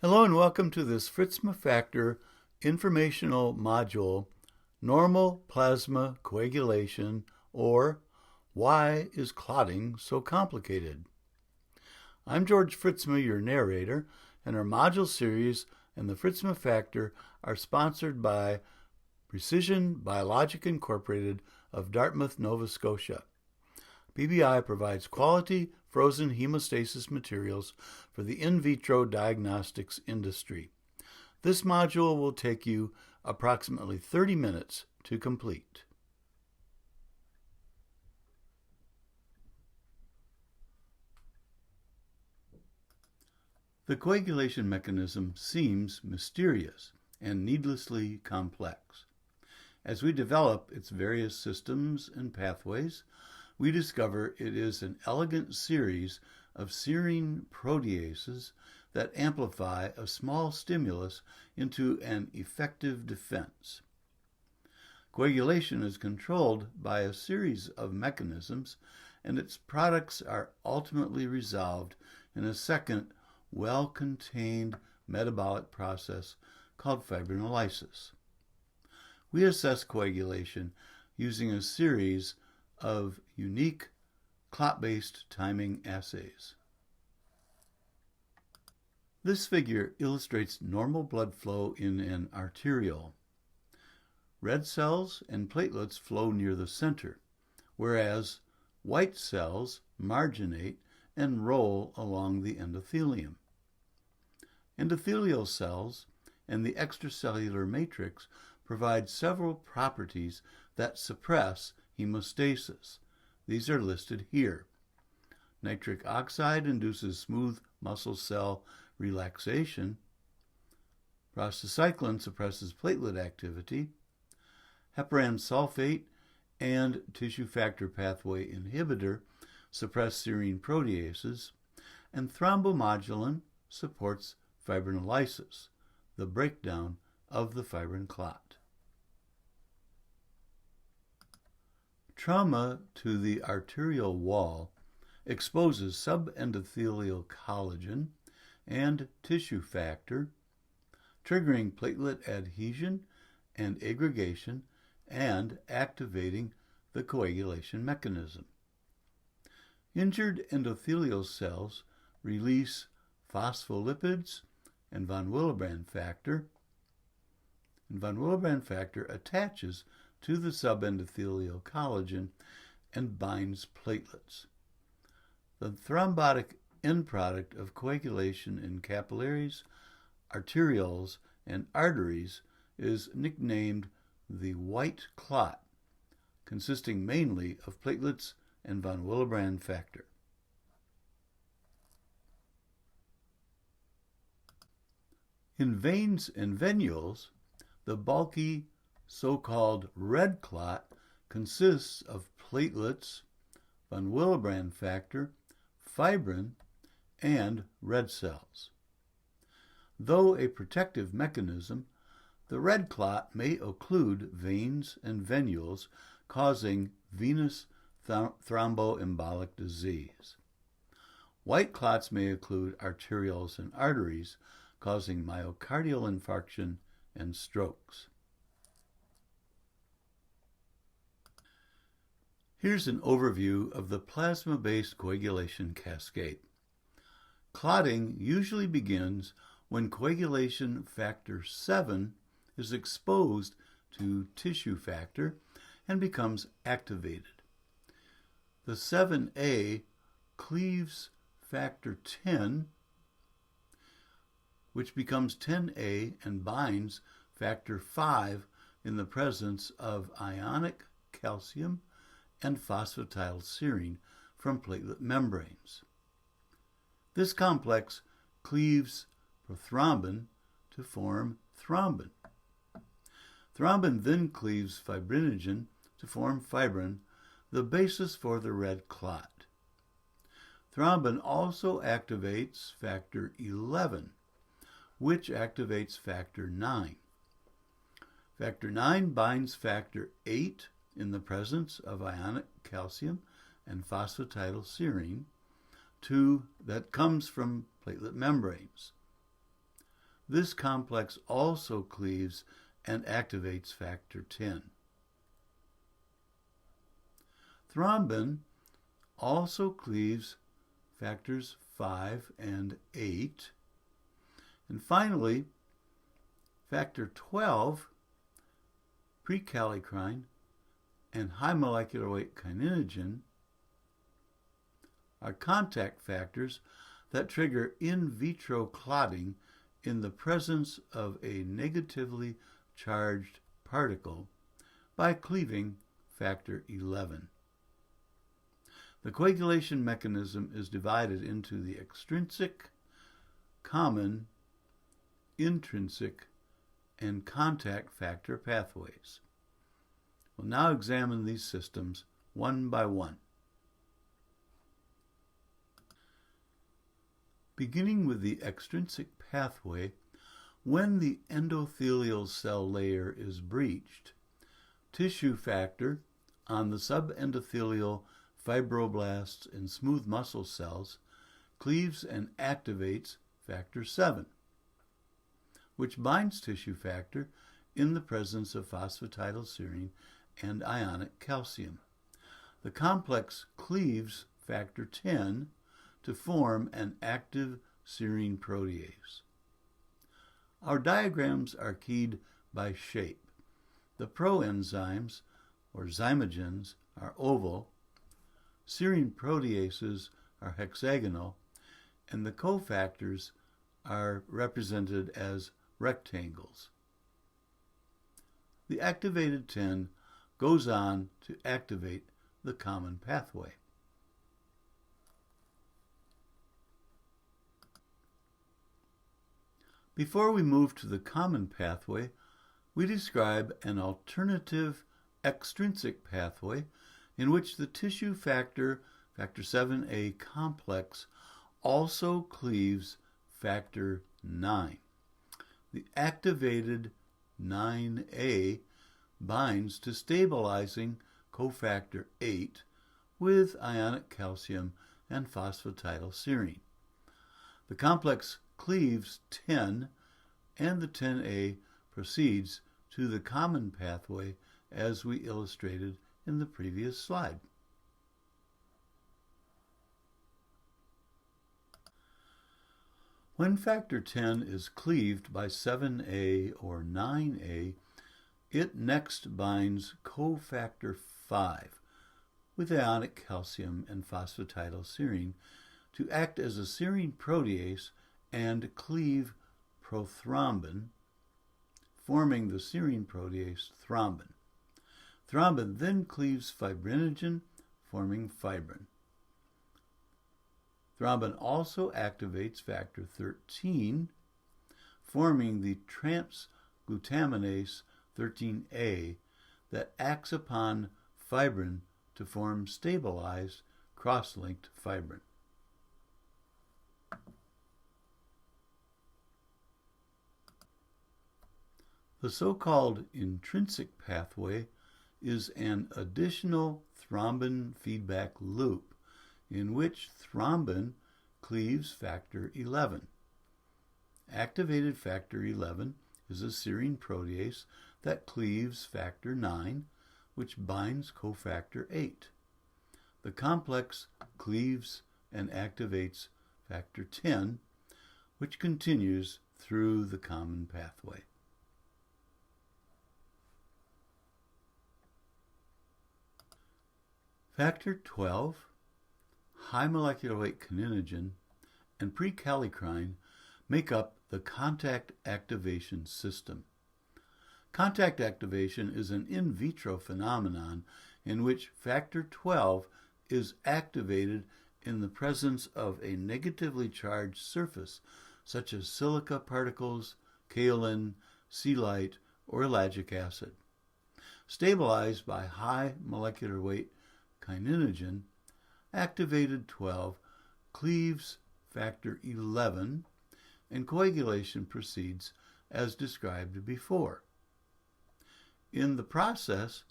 Hello and welcome to this Fritsma Factor informational module, Normal Plasma Coagulation, or Why is Clotting So Complicated? I'm George Fritsma, your narrator, and our module series and the Fritsma Factor are sponsored by Precision Biologic Incorporated of Dartmouth, Nova Scotia. PBI provides quality frozen hemostasis materials for the in vitro diagnostics industry. This module will take you approximately 30 minutes to complete. The coagulation mechanism seems mysterious and needlessly complex. As we develop its various systems and pathways, we discover it is an elegant series of serine proteases that amplify a small stimulus into an effective defense. Coagulation is controlled by a series of mechanisms, and its products are ultimately resolved in a second, well-contained metabolic process called fibrinolysis. We assess coagulation using a series of unique clot-based timing assays. This figure illustrates normal blood flow in an arteriole. Red cells and platelets flow near the center, whereas white cells marginate and roll along the endothelium. Endothelial cells and the extracellular matrix provide several properties that suppress hemostasis. These are listed here. Nitric oxide induces smooth muscle cell relaxation. Prostacyclin suppresses platelet activity. Heparan sulfate and tissue factor pathway inhibitor suppress serine proteases. And thrombomodulin supports fibrinolysis, the breakdown of the fibrin clot. Trauma to the arterial wall exposes subendothelial collagen and tissue factor, triggering platelet adhesion and aggregation and activating the coagulation mechanism. Injured endothelial cells release phospholipids and von Willebrand factor, and von Willebrand factor attaches to the subendothelial collagen and binds platelets. The thrombotic end product of coagulation in capillaries, arterioles, and arteries is nicknamed the white clot, consisting mainly of platelets and von Willebrand factor. In veins and venules, the bulky so-called red clot consists of platelets, von Willebrand factor, fibrin, and red cells. Though a protective mechanism, the red clot may occlude veins and venules, causing venous thromboembolic disease. White clots may occlude arterioles and arteries, causing myocardial infarction and strokes. Here's an overview of the plasma-based coagulation cascade. Clotting usually begins when coagulation factor 7 is exposed to tissue factor and becomes activated. The 7A cleaves factor 10, which becomes 10A and binds factor 5 in the presence of ionic calcium and phosphatidylserine from platelet membranes. This complex cleaves prothrombin to form thrombin. Thrombin then cleaves fibrinogen to form fibrin, the basis for the red clot. Thrombin also activates factor 11, which activates factor 9. Factor 9 binds factor 8 in the presence of ionic calcium and phosphatidylserine that comes from platelet membranes. this complex also cleaves and activates factor 10. Thrombin also cleaves factors 5 and 8. And finally, factor 12, prekallikrein, and high molecular weight kininogen are contact factors that trigger in vitro clotting in the presence of a negatively charged particle by cleaving factor 11. The coagulation mechanism is divided into the extrinsic, common, intrinsic, and contact factor pathways. We'll now examine these systems one by one. Beginning with the extrinsic pathway, when the endothelial cell layer is breached, tissue factor on the subendothelial fibroblasts and smooth muscle cells cleaves and activates factor 7, which binds tissue factor in the presence of phosphatidylserine and ionic calcium. The complex cleaves factor 10 to form an active serine protease. Our diagrams are keyed by shape. The proenzymes, or zymogens, are oval, serine proteases are hexagonal, and the cofactors are represented as rectangles. The activated 10 goes on to activate the common pathway. Before we move to the common pathway, we describe an alternative extrinsic pathway in which the tissue factor 7A complex also cleaves factor 9. The activated 9A binds to stabilizing cofactor 8 with ionic calcium and phosphatidylserine. The complex cleaves 10, and the 10A proceeds to the common pathway as we illustrated in the previous slide. When factor 10 is cleaved by 7A or 9A, it next binds cofactor 5 with ionic calcium and phosphatidylserine to act as a serine protease and cleave prothrombin, forming the serine protease thrombin. Thrombin then cleaves fibrinogen, forming fibrin. Thrombin also activates factor 13, forming the transglutaminase 13A that acts upon fibrin to form stabilized cross-linked fibrin. The so-called intrinsic pathway is an additional thrombin feedback loop in which thrombin cleaves factor 11. Activated factor 11 is a serine protease that cleaves factor 9, which binds cofactor 8. The complex cleaves and activates factor 10, which continues through the common pathway. Factor 12, high molecular weight kininogen, and prekallikrein make up the contact activation system. Contact activation is an in vitro phenomenon in which factor 12 is activated in the presence of a negatively charged surface, such as silica particles, kaolin, sealite, or ellagic acid. Stabilized by high molecular weight kininogen, activated 12 cleaves factor 11, and coagulation proceeds as described before. In the process,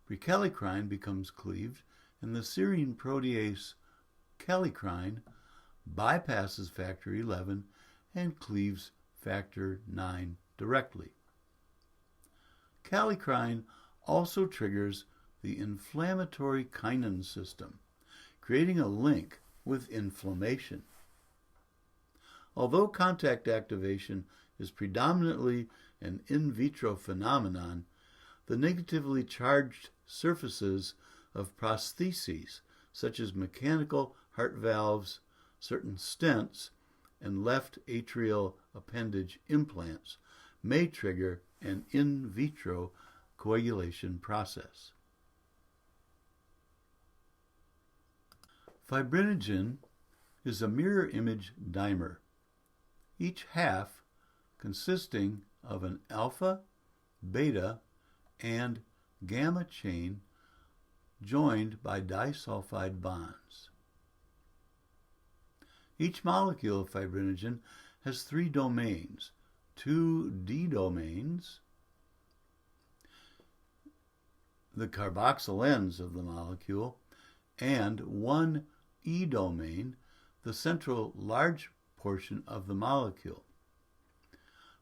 prekallikrein becomes cleaved, and the serine protease kallikrein bypasses factor 11 and cleaves factor IX directly. Kallikrein also triggers the inflammatory kinin system, creating a link with inflammation. Although contact activation is predominantly an in vitro phenomenon, the negatively charged surfaces of prostheses, such as mechanical heart valves, certain stents, and left atrial appendage implants, may trigger an in vitro coagulation process. Fibrinogen is a mirror image dimer, each half consisting of an alpha, beta, and gamma chain joined by disulfide bonds. Each molecule of fibrinogen has 3 domains, 2 D domains, the carboxyl ends of the molecule, and 1 E domain, the central large portion of the molecule.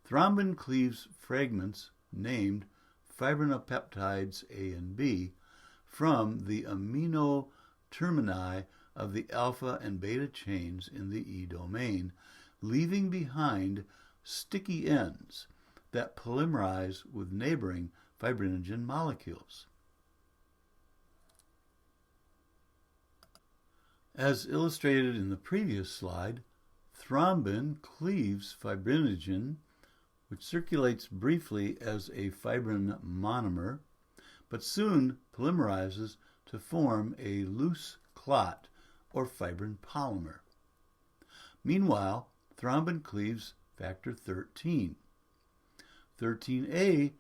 Thrombin cleaves fragments named fibrinopeptides A and B from the amino termini of the alpha and beta chains in the E domain, leaving behind sticky ends that polymerize with neighboring fibrinogen molecules. As illustrated in the previous slide, thrombin cleaves fibrinogen, which circulates briefly as a fibrin monomer, but soon polymerizes to form a loose clot or fibrin polymer. Meanwhile, thrombin cleaves factor 13. 13A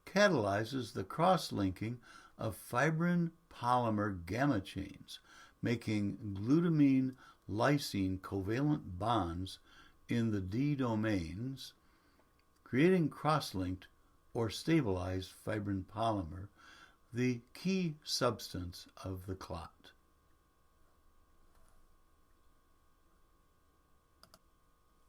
catalyzes the cross-linking of fibrin polymer gamma chains, making glutamine-lysine covalent bonds in the D domains, creating cross-linked or stabilized fibrin polymer, the key substance of the clot.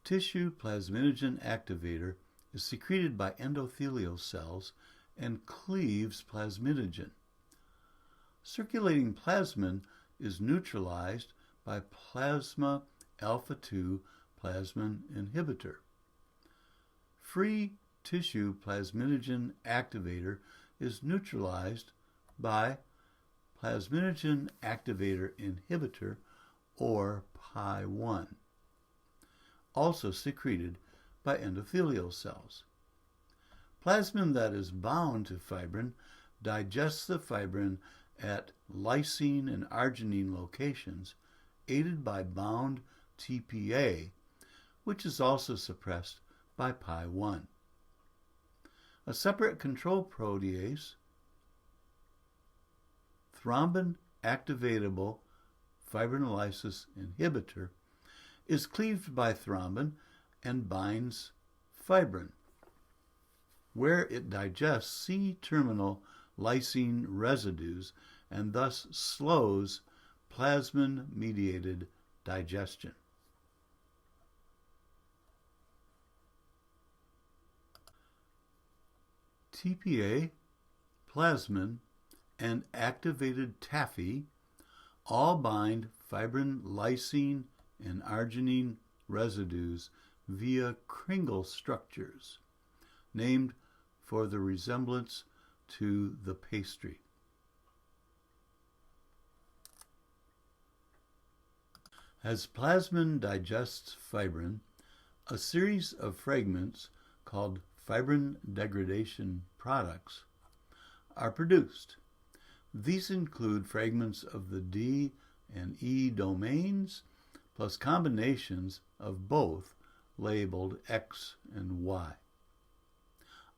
Tissue plasminogen activator is secreted by endothelial cells and cleaves plasminogen. Circulating plasmin is neutralized by plasma alpha-2 plasmin inhibitor. Free tissue plasminogen activator is neutralized by plasminogen activator inhibitor, or PI1, also secreted by endothelial cells. Plasmin that is bound to fibrin digests the fibrin at lysine and arginine locations, aided by bound TPA, which is also suppressed by PI1. A separate control protease, thrombin activatable fibrinolysis inhibitor, is cleaved by thrombin and binds fibrin, where it digests C-terminal lysine residues and thus slows plasmin-mediated digestion. TPA, plasmin, and activated TAFI all bind fibrin lysine and arginine residues via Kringle structures, named for the resemblance to the pastry. As plasmin digests fibrin, a series of fragments called fibrin degradation products are produced. These include fragments of the D and E domains, plus combinations of both labeled X and Y.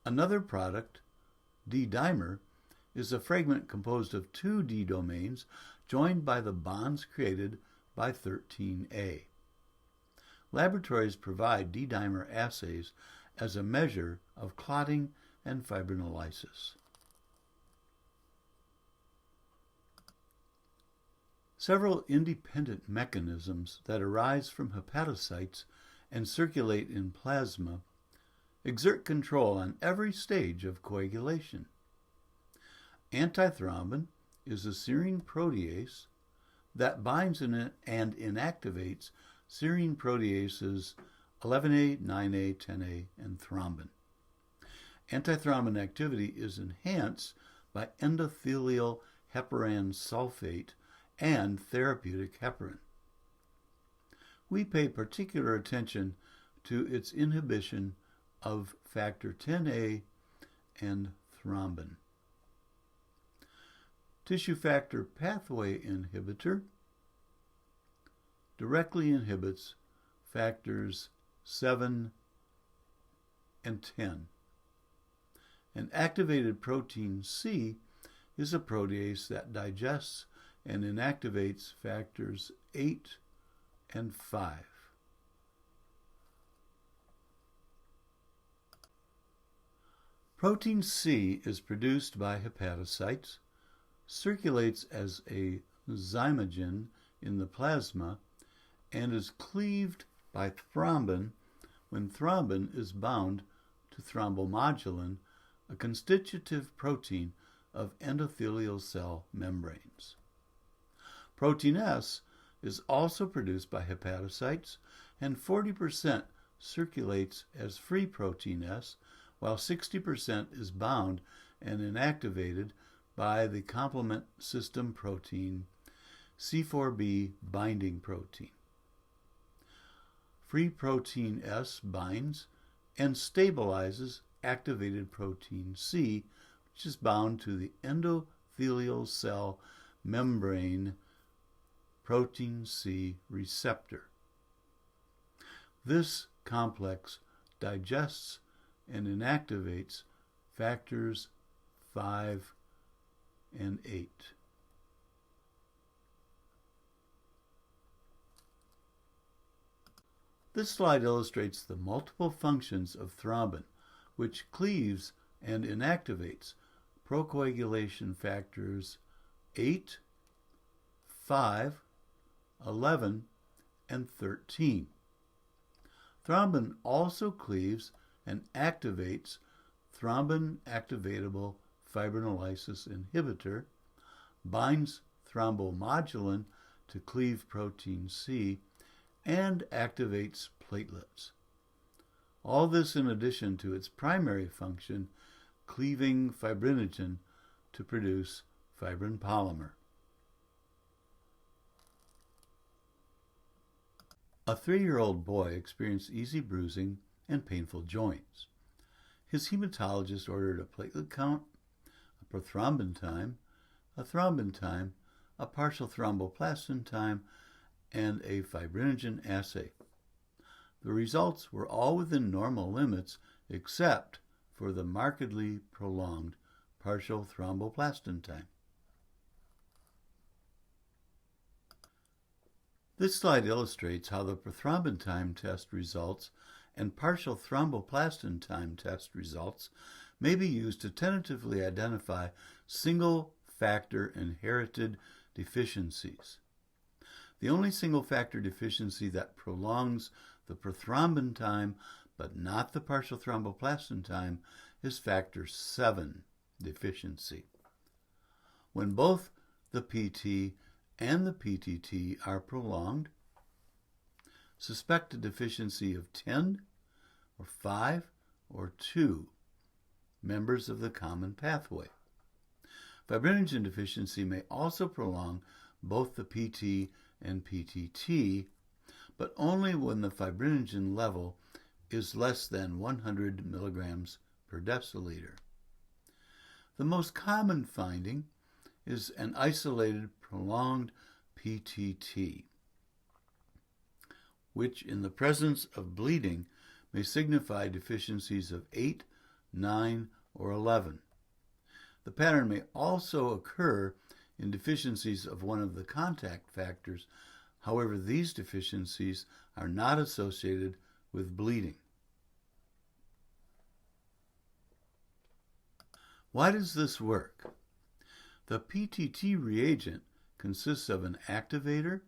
Another product, D-dimer, is a fragment composed of 2 D domains joined by the bonds created by 13A. Laboratories provide D-dimer assays as a measure of clotting and fibrinolysis. Several independent mechanisms that arise from hepatocytes and circulate in plasma exert control on every stage of coagulation. Antithrombin is a serine protease that binds and inactivates serine proteases 11A, 9A, 10A, and thrombin. Antithrombin activity is enhanced by endothelial heparan sulfate and therapeutic heparin. We pay particular attention to its inhibition of factor 10A and thrombin. Tissue factor pathway inhibitor directly inhibits factors 7 and 10. And activated protein C is a protease that digests and inactivates factors 8 and 5. Protein C is produced by hepatocytes, circulates as a zymogen in the plasma, and is cleaved by thrombin when thrombin is bound to thrombomodulin, a constitutive protein of endothelial cell membranes. Protein S is also produced by hepatocytes, and 40% circulates as free protein S, while 60% is bound and inactivated by the complement system protein C4b binding protein. Free protein S binds and stabilizes activated protein C, which is bound to the endothelial cell membrane protein C receptor. This complex digests and inactivates factors 5 and 8. This slide illustrates the multiple functions of thrombin, which cleaves and inactivates procoagulation factors 8, 5, 11, and 13. Thrombin also cleaves and activates thrombin activatable fibrinolysis inhibitor, binds thrombomodulin to cleave protein C, and activates platelets. All this in addition to its primary function, cleaving fibrinogen to produce fibrin polymer. A 3-year-old boy experienced easy bruising and painful joints. His hematologist ordered a platelet count, a prothrombin time, a thrombin time, a partial thromboplastin time, and a fibrinogen assay. The results were all within normal limits except for the markedly prolonged partial thromboplastin time. This slide illustrates how the prothrombin time test results and partial thromboplastin time test results may be used to tentatively identify single-factor inherited deficiencies. The only single-factor deficiency that prolongs the prothrombin time but not the partial thromboplastin time is factor 7 deficiency. When both the PT and the PTT are prolonged, suspect a deficiency of 10 or 5 or 2 members of the common pathway. Fibrinogen deficiency may also prolong both the PT and PTT, but only when the fibrinogen level is less than 100 milligrams per deciliter. The most common finding is an isolated prolonged PTT, which in the presence of bleeding may signify deficiencies of 8, 9, or 11. The pattern may also occur in deficiencies of one of the contact factors. However, these deficiencies are not associated with bleeding. Why does this work? The PTT reagent consists of an activator,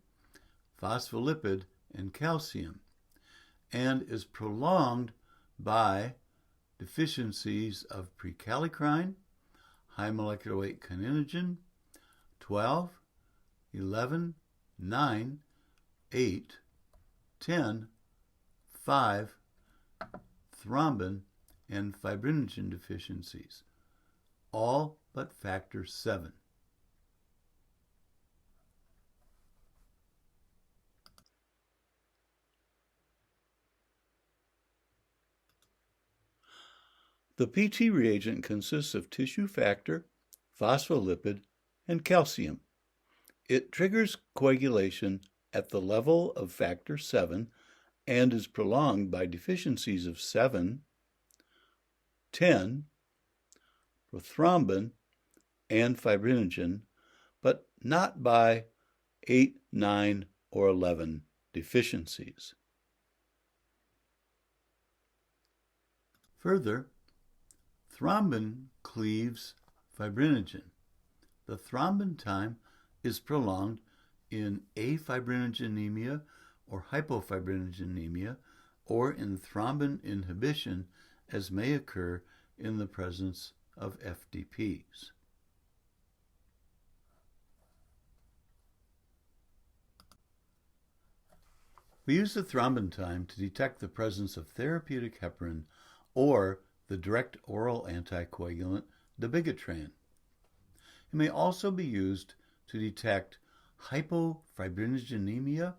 phospholipid, and calcium, and is prolonged by deficiencies of prekallikrein, high molecular weight kininogen, 12, 11, 9, 8, 10, 5, thrombin, and fibrinogen deficiencies, all but factor 7. The PT reagent consists of tissue factor, phospholipid, and calcium. It triggers coagulation at the level of factor 7 and is prolonged by deficiencies of 7, 10, prothrombin, and fibrinogen, but not by 8, 9, or 11 deficiencies. Further, thrombin cleaves fibrinogen. The thrombin time is prolonged in afibrinogenemia or hypofibrinogenemia, or in thrombin inhibition, as may occur in the presence of FDPs. We use the thrombin time to detect the presence of therapeutic heparin or the direct oral anticoagulant dabigatran. It may also be used to detect hypofibrinogenemia,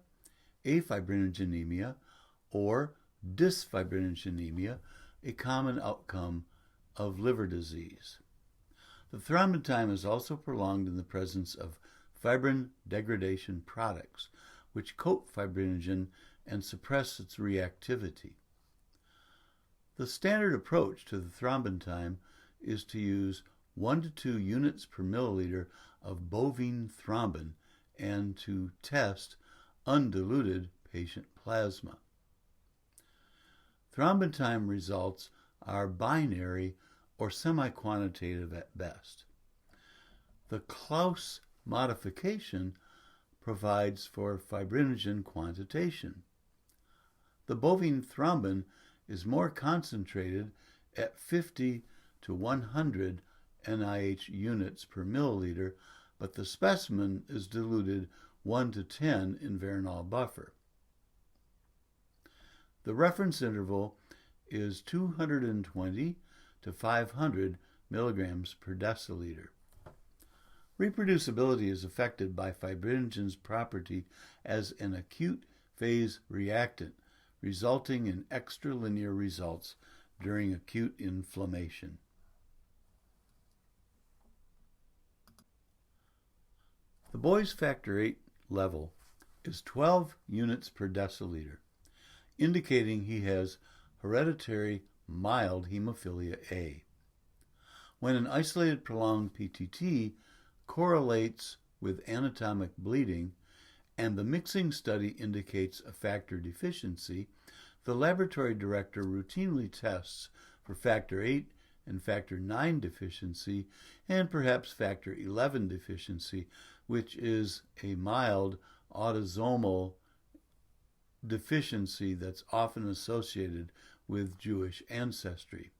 afibrinogenemia, or dysfibrinogenemia, a common outcome of liver disease. The thrombin time is also prolonged in the presence of fibrin degradation products, which coat fibrinogen and suppress its reactivity. The standard approach to the thrombin time is to use 1 to 2 units per milliliter of bovine thrombin and to test undiluted patient plasma. Thrombin time results are binary or semi-quantitative at best. The Claus modification provides for fibrinogen quantitation. The bovine thrombin is more concentrated at 50 to 100 NIH units per milliliter, but the specimen is diluted 1 to 10 in Vernal buffer. The reference interval is 220 to 500 milligrams per deciliter. Reproducibility is affected by fibrinogen's property as an acute phase reactant, resulting in extralinear results during acute inflammation. The boy's factor VIII level is 12 units per deciliter, indicating he has hereditary mild hemophilia A. When an isolated prolonged PTT correlates with anatomic bleeding and the mixing study indicates a factor deficiency, the laboratory director routinely tests for factor VIII and factor IX deficiency and perhaps factor XI deficiency, which is a mild autosomal deficiency that's often associated with Jewish ancestry.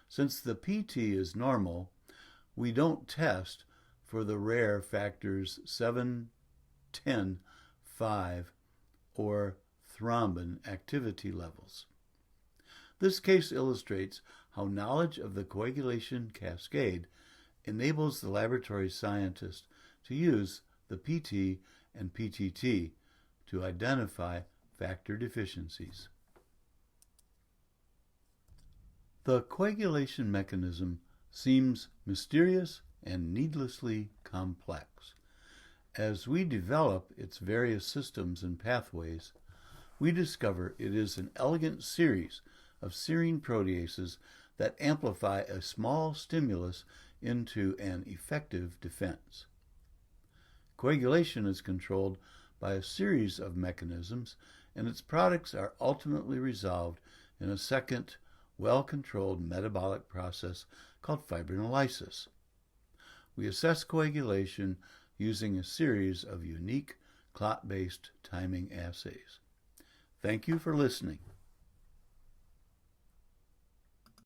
Since the PT is normal, we don't test for the rare factors 7, 10, 5, or thrombin activity levels. This case illustrates how knowledge of the coagulation cascade enables the laboratory scientist to use the PT and PTT to identify factor deficiencies. The coagulation mechanism seems mysterious and needlessly complex. As we develop its various systems and pathways, we discover it is an elegant series of serine proteases that amplify a small stimulus into an effective defense. Coagulation is controlled by a series of mechanisms, and its products are ultimately resolved in a second, well-controlled metabolic process called fibrinolysis. We assess coagulation using a series of unique clot-based timing assays. Thank you for listening.